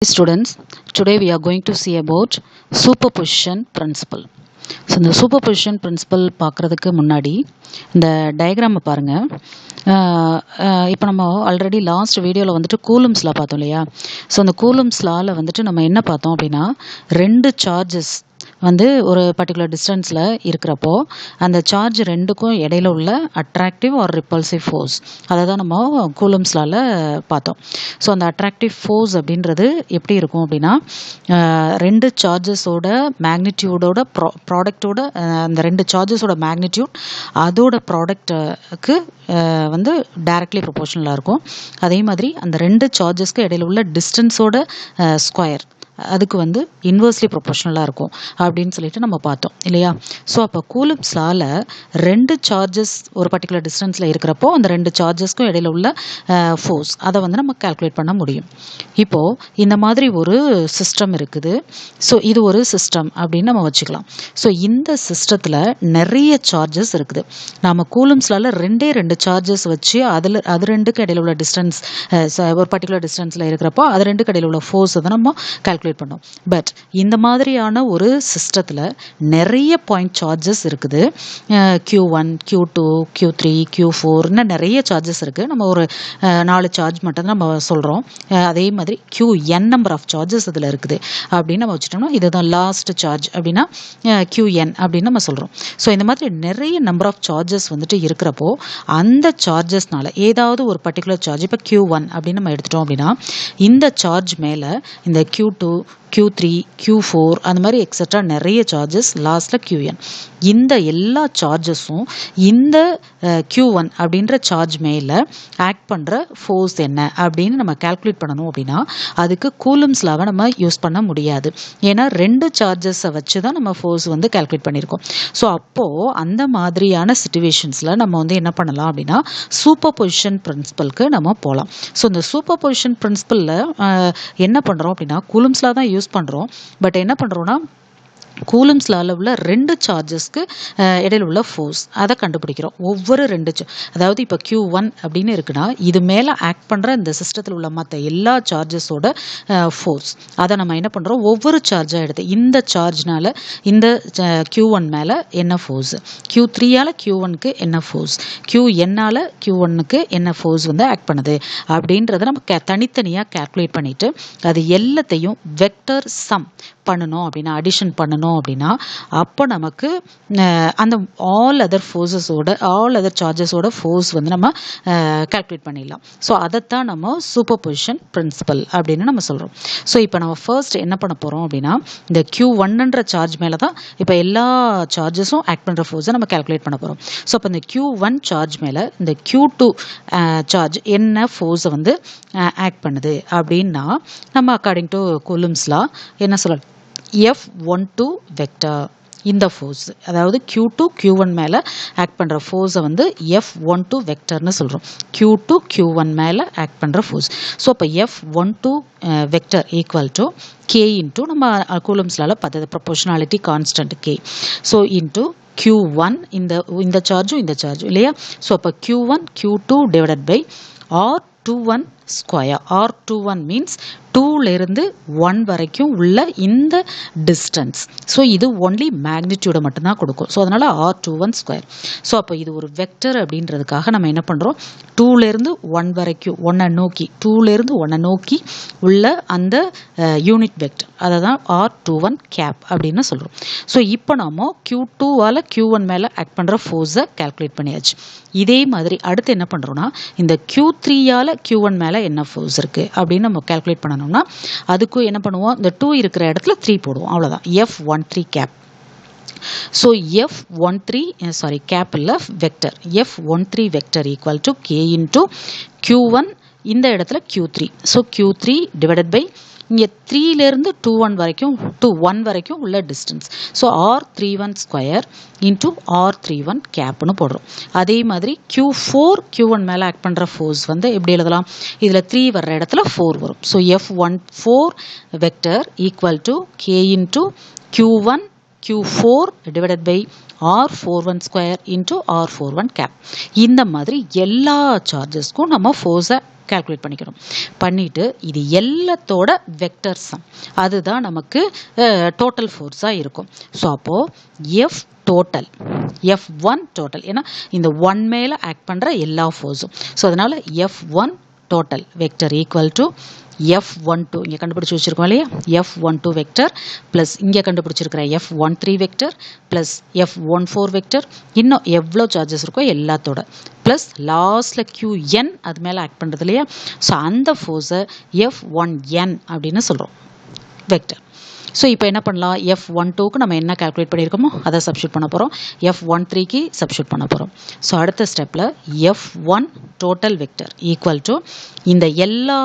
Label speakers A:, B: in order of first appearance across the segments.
A: Students, today we are going to see about superposition principle. So இந்த superposition principal பார்க்குறதுக்கு முன்னாடி இந்த டயக்ராமை பாருங்கள். இப்போ நம்ம ஆல்ரெடி லாஸ்ட் வீடியோவில் வந்துட்டு கூலம்ஸ் லா பார்த்தோம் இல்லையா? ஸோ அந்த கூலம்ஸ் லாவில் வந்துட்டு நம்ம என்ன பார்த்தோம் அப்படின்னா, ரெண்டு சார்ஜஸ் வந்து ஒரு பர்டிகுலர் டிஸ்டன்ஸில் இருக்கிறப்போ அந்த சார்ஜ் ரெண்டுக்கும் இடையில உள்ள அட்ராக்டிவ் ஆர் ரிப்பல்சிவ் ஃபோர்ஸ் அதை தான் நம்ம கூலம்ஸ் லாவில் பார்த்தோம். ஸோ அந்த அட்ராக்டிவ் ஃபோர்ஸ் அப்படின்றது எப்படி இருக்கும் அப்படின்னா, ரெண்டு சார்ஜஸோட மேக்னிடியூடோட ப்ராடக்டோட அந்த ரெண்டு சார்ஜஸோட மேக்னிடியூட் அதோட ப்ராடக்ட்டுக்கு வந்து டைரக்ட்லி ப்ரொபோர்ஷனலாக இருக்கும். அதே மாதிரி அந்த ரெண்டு சார்ஜஸ்க்கு இடையில உள்ள டிஸ்டன்ஸோட ஸ்கொயர் அதுக்கு வந்து இன்வெர்ஸ்லி ப்ரொபோர்ஷனலாக இருக்கும் அப்படின்னு சொல்லிட்டு நம்ம பார்த்தோம் இல்லையா? ஸோ அப்போ கூலம்ஸ் லால ரெண்டு சார்ஜஸ் ஒரு பர்டிகுலர் டிஸ்டன்ஸில் இருக்கிறப்போ அந்த ரெண்டு சார்ஜஸ்க்கும் இடையில உள்ள ஃபோர்ஸ் அதை வந்து நம்ம கால்குலேட் பண்ண முடியும். இப்போது இந்த மாதிரி ஒரு சிஸ்டம் இருக்குது. ஸோ இது ஒரு சிஸ்டம் அப்படின்னு நம்ம வச்சுக்கலாம். ஸோ இந்த சிஸ்டத்தில் நிறைய சார்ஜஸ் இருக்குது. நம்ம கூலம்ஸ் லால ரெண்டு சார்ஜஸ் வச்சு அது ரெண்டுக்கு இடையில உள்ள டிஸ்டன்ஸ் ஒரு பர்டிகுலர் டிஸ்டன்ஸில் இருக்கிறப்போ அது ரெண்டுக்கு இடையில உள்ள ஃபோர்ஸ் தான் நம்ம கால்குலேட் பண்ணோம். பட் இந்த மாதிரியான ஒரு சிஸ்டத்தில் நிறைய பாயிண்ட் சார்ஜஸ் இருக்குது. Q1, Q2, Q3, Q4 நிறைய சார்ஜஸ் இருக்குது. நம்ம ஒரு 4 சார்ஜ் மட்டும் நம்ம சொல்கிறோம். அதே மாதிரி Qn நம்பர் ஆஃப் சார்ஜஸ் இதில் இருக்குது அப்படின்னு நம்ம வச்சுட்டோம்னா இதுதான் லாஸ்ட் சார்ஜ் அப்படின்னா Qn அப்படின்னு நம்ம சொல்கிறோம். ஸோ இந்த மாதிரி நிறைய நம்பர் ஆஃப் சார்ஜஸ் வந்துட்டு இருக்கிறப்போ அந்த சார்ஜஸ்னால ஏதாவது ஒரு பர்டிகுலர் சார்ஜ் இப்போ Q1 அப்படின்னு நம்ம எடுத்துட்டோம் அப்படின்னா இந்த சார்ஜ் மேலே இந்த Q2, Q3, Q4 அந்த மாதிரி எக்ஸட்ரா நிறைய சார்ஜஸ் லாஸ்ட்டில் Qn. இந்த எல்லா சார்ஜஸும் இந்த Q1 அப்படின்ற சார்ஜ் மேலே ஆக்ட் பண்ணுற ஃபோர்ஸ் என்ன அப்படின்னு நம்ம கால்குலேட் பண்ணணும் அப்படின்னா அதுக்கு கூலம்ஸ் லாவை நம்ம யூஸ் பண்ண முடியாது. ஏன்னா ரெண்டு சார்ஜஸை வச்சு தான் நம்ம ஃபோர்ஸ் வந்து கால்குலேட் பண்ணியிருக்கோம். ஸோ அப்போது அந்த மாதிரியான சிச்சுவேஷன்ஸில் நம்ம வந்து என்ன பண்ணலாம் அப்படின்னா சூப்பர் பொசிஷன் பிரின்சிபலுக்கு நம்ம போகலாம். ஸோ இந்த சூப்பர் பொசிஷன் பிரின்சிபலில் என்ன பண்ணுறோம் அப்படின்னா கூலம்ஸ் லா தான் யூஸ் பண்ணுறோம். பட் என்ன பண்ணுறோன்னா கூலம்ஸ் லால உள்ள ரெண்டு சார்ஜஸ்க்கு இடையில உள்ள ஃபோர்ஸ் அதை கண்டுபிடிக்கிறோம். ஒவ்வொரு அதாவது இப்போ Q1 அப்படின்னு இருக்குன்னா இது மேலே ஆக்ட் பண்ணுற இந்த சிஸ்டத்தில் உள்ள மற்ற எல்லா சார்ஜஸோட ஃபோர்ஸ் அதை நம்ம என்ன பண்ணுறோம் ஒவ்வொரு சார்ஜாக எடுத்து இந்த சார்ஜ்னால இந்த Q1 மேலே என்ன ஃபோர்ஸ், Q3ஆல் Q1க்கு என்ன ஃபோர்ஸ், Qnஆல் Q1க்கு என்ன ஃபோர்ஸ் வந்து ஆக்ட் பண்ணுது அப்படின்றத நம்ம தனித்தனியாக கால்குலேட் பண்ணிவிட்டு அது எல்லாத்தையும் வெக்டர் சம் பண்ணணும் அப்படின்னா அடிஷன் பண்ணணும் அப்படின்னா அப்போ நமக்கு அந்த ஆல் அதர் சார்ஜஸோட ஃபோர்ஸ் வந்து நம்ம கால்குலேட் பண்ணிடலாம். ஸோ அதைத்தான் நம்ம சூப்பர் பொசிஷன் பிரின்சிபல் அப்படின்னு நம்ம சொல்கிறோம். ஸோ இப்போ நம்ம ஃபர்ஸ்ட் என்ன பண்ண போகிறோம் அப்படின்னா இந்த Q1ன்ற சார்ஜ் மேலே தான் இப்போ எல்லா சார்ஜஸும் ஆக்ட் பண்ணுற ஃபோர்ஸை நம்ம கால்குலேட் பண்ண போகிறோம். ஸோ அப்போ இந்த Q1 சார்ஜ் மேலே இந்த Q2 சார்ஜ் என்ன ஃபோர்ஸை வந்து ஆக்ட் பண்ணுது அப்படின்னா நம்ம அக்கார்டிங் டு கூலம்ஸ் லா என்ன சொல்லலாம், F12 வெக்டர் இந்த ஃபோர்ஸ் அதாவது Q2 Q1 மேலே ஆக்ட் பண்ணுற ஃபோர்ஸை வந்து F12 வெக்டர்னு சொல்கிறோம். Q2 Q1 மேலே ஆக்ட் பண்ணுற ஃபோர்ஸ். ஸோ அப்போ F12 vector equal to K into நம்ம கூலம்ஸ் லால பார்த்தது proportionality constant K. So into Q1 இந்த சார்ஜும் இந்த சார்ஜும் இல்லையா? ஸோ அப்போ Q1 Q2 divided by R21 square. R21 means 2லேருந்து 1 வரைக்கும் உள்ள இந்த டிஸ்டன்ஸ். ஸோ இது ஒன்லி மேக்னிடியூடை மட்டும்தான் கொடுக்கும். ஸோ அதனால் R21 ஸ்கொயர். ஸோ அப்போ இது ஒரு வெக்டர் அப்படின்றதுக்காக நம்ம என்ன பண்ணுறோம் 2லேருந்து 1 வரைக்கும் 1 நோக்கி உள்ள அந்த யூனிட் வெக்டர் அதை தான் R21 கேப் அப்படின்னு சொல்கிறோம். ஸோ இப்போ நம்ம Q2ஆல் Q1 மேலே ஆக்ட் பண்ணுற ஃபோர்ஸை கால்குலேட் பண்ணியாச்சு. இதே மாதிரி அடுத்து என்ன பண்ணுறோன்னா இந்த Q3ஆல் Q1 மேலே என்ன ஃபோர்ஸ் இருக்குது அப்படின்னு நம்ம கால்குலேட் பண்ணணும்னா அதுக்கும் என்ன பண்ணுவோம் இந்த 2 இருக்கிற இடத்துல 3 போடுவோம். அவ்வளோதான் F13 cap. So F13 cap இல்லை vector F13 vector equal to K into Q1 இந்த இடத்துல Q3. So Q3 divided by இங்கே 3லேருந்து 1 வரைக்கும் உள்ள distance. So R31 square into R31 கேப்னு போடுறோம். அதே மாதிரி Q4 Q1 மேலே ஆக்ட் பண்ணுற ஃபோர்ஸ் வந்து எப்படி எழுதலாம், இதில் 3 வர்ற இடத்துல 4 வரும். So F14 vector equal to K into Q1 Q4 divided by R41 square into R41 cap. இந்த மாதிரி எல்லா சார்ஜஸ்க்கும் நம்ம ஃபோர்ஸை கால்குலேட் பண்ணிக்கிறோம். பண்ணிட்டு இது எல்லாத்தோட வெக்டர் சம் அதுதான் நமக்கு டோட்டல் ஃபோர்ஸாக இருக்கும். ஸோ அப்போது எஃப் டோட்டல் F1 டோட்டல், ஏன்னா இந்த 1 மேலே ஆக்ட் பண்ணுற எல்லா ஃபோர்ஸும். ஸோ அதனால் F1 total vector equal to F12 இங்கே கண்டுபிடிச்சி வச்சுருக்கோம் இல்லையா, F12 வெக்டர் ப்ளஸ் இங்கே கண்டுபிடிச்சிருக்கிற F13 vector plus F14 vector, இன்னும் எவ்வளோ சார்ஜஸ் இருக்கோ எல்லாத்தோட ப்ளஸ் லாஸ்ட்டில் QN அது மேலே ஆக்ட் பண்ணுறது இல்லையா. ஸோ அந்த ஃபோர்ஸை F1N அப்படின்னு சொல்கிறோம் வெக்டர். ஸோ இப்போ என்ன பண்ணலாம், F12க்கு நம்ம என்ன கால்குலேட் பண்ணியிருக்கோமோ அதை சப்ஸ்டியூட் பண்ண போகிறோம், F13க்கு சப்ஸ்டியூட் பண்ண போகிறோம். ஸோ அடுத்த ஸ்டெப்பில் F1 total vector equal to இந்த எல்லா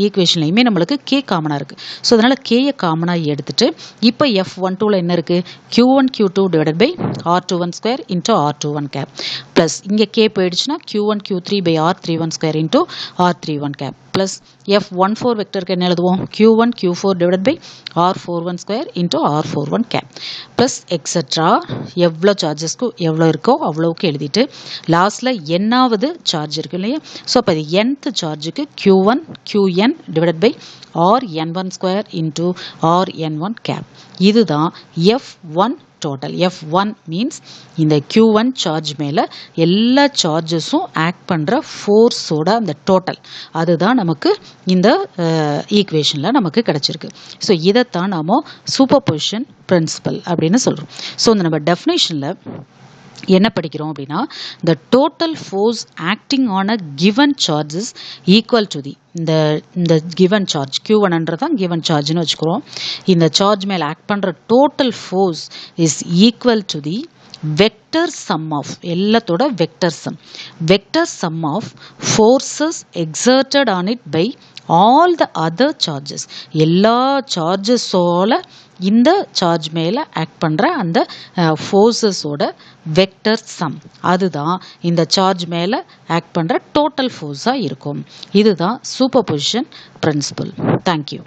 A: ஈக்குவேஷன்லையுமே நம்மளுக்கு K காமனாக இருக்குது. ஸோ அதனால் Kயை காமனாக எடுத்துகிட்டு இப்போ F12ல் என்ன இருக்குது, Q1 Q2 divided by R21 square into R21 cap plus இங்கே K போயிடுச்சுன்னா Q1 Q3 பை R31 square into R31 cap plus F14 வெக்டருக்கு என்ன எழுதுவோம், Q1 Q4 divided by R41 square into R41 cap plus extra எவ்வளோ சார்ஜஸ்க்கு எவ்வளோ இருக்கோ அவ்வளோவுக்கு எழுதிட்டு லாஸ்ட்டில் என்னாவது சார்ஜ் இருக்கு இல்லையா. ஸோ அப்போ அது nth சார்ஜுக்கு Q1 QN divided by RN1 square into RN1 cap. இதுதான் F1 டோட்டல். F1 மீன்ஸ் இந்த Q1 சார்ஜ் மேலே எல்லா சார்ஜஸும் ஆக்ட் பண்ணுற ஃபோர்ஸோட அந்த டோட்டல் அதுதான் நமக்கு இந்த ஈக்குவேஷனில் நமக்கு கிடச்சிருக்கு. ஸோ இதைத்தான் நாம் சூப்பர் பொசிஷன் பிரின்சிபல் அப்படின்னு சொல்கிறோம். ஸோ இந்த நம்ம டெஃபினேஷனில் என்ன படிக்கிறோம் அப்படின்னா, the total force acting on a given charge is equal to the இந்த given charge Q1 தான் given chargeன்னு வச்சுக்கிறோம். இந்த சார்ஜ் மேலே ஆக்ட் பண்ணுற total force is equal to the vector sum of எல்லாத்தோட vector sum of forces exerted on it by all the other charges. எல்லா சார்ஜஸோட இந்த charge மேலே ஆக்ட் பண்ணுற அந்த ஃபோர்ஸஸோட வெக்டர் சம் அதுதான் இந்த சார்ஜ் மேலே ஆக்ட் பண்ணுற டோட்டல் ஃபோர்ஸாக இருக்கும். இதுதான் சூப்பர் பொசிஷன் பிரின்சிபல். தேங்க்யூ.